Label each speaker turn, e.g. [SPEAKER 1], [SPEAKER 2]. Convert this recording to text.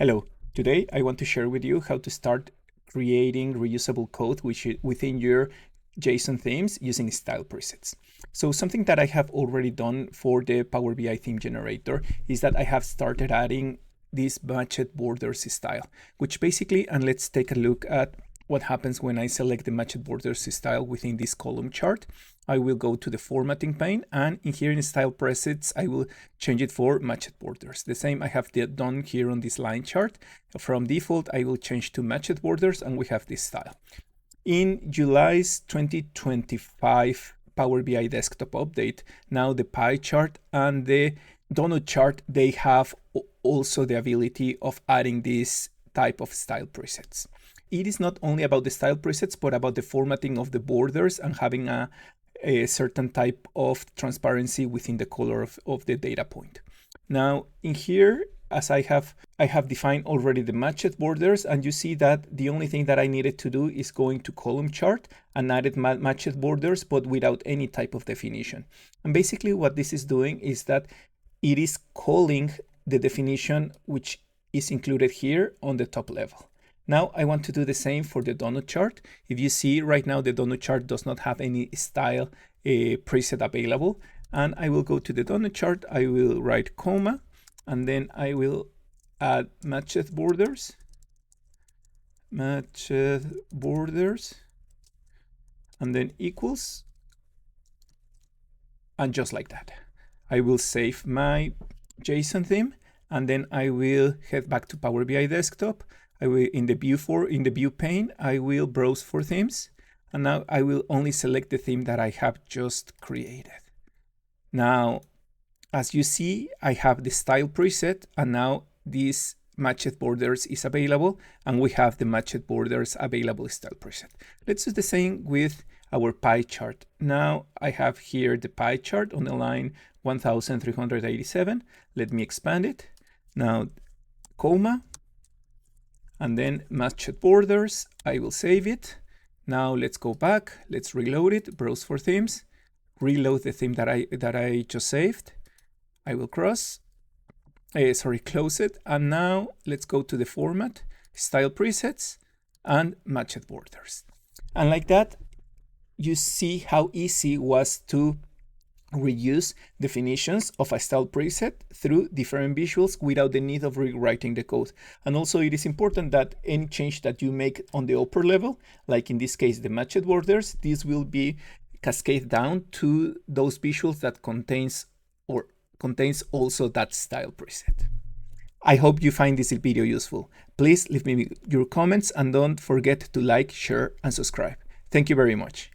[SPEAKER 1] Hello, today I want to share with you how to start creating reusable code within your JSON themes using style presets. So something that I have already done for the Power BI theme generator is that I have started adding this matched borders style, which basically, and let's take a look at what happens when I select the matched borders style within this column chart. I will go to the formatting pane, and in here in style presets, I will change it for matched borders. The same I have done here on this line chart. From default, I will change to matched borders, and we have this style. In July's 2025 Power BI desktop update, now the pie chart and the donut chart, they have also the ability of adding this type of style presets. It is not only about the style presets, but about the formatting of the borders and having a certain type of transparency within the color of the data point. Now in here, as I have defined already the matched borders, and you see that the only thing that I needed to do is going to column chart and added matched borders, but without any type of definition. And basically what this is doing is that it is calling the definition which is included here on the top level. Now I want to do the same for the donut chart. If you see right now, the donut chart does not have any style preset available. And I will go to the donut chart, I will write comma, and then I will add matched borders, and then equals, and just like that. I will save my JSON theme, and then I will head back to Power BI desktop. I will, in the view pane, I will browse for themes, and now I will only select the theme that I have just created. Now, as you see, I have the style preset, and now this matched borders is available, and we have the matched borders available style preset. Let's do the same with our pie chart. Now I have here the pie chart on the line 1387. Let me expand it. Now, comma, and then matched borders. I will save it. Now let's go back. Let's reload it. Browse for themes. Reload the theme that I just saved. I will close it. And now let's go to the format, style presets, and matched borders. And like that, you see how easy it was to reuse definitions of a style preset through different visuals without the need of rewriting the code. And also it is important that any change that you make on the upper level, like in this case the matched borders, this will be cascade down to those visuals that contains also that style preset. I hope you find this video useful. Please leave me your comments and don't forget to like, share, and subscribe. Thank you very much.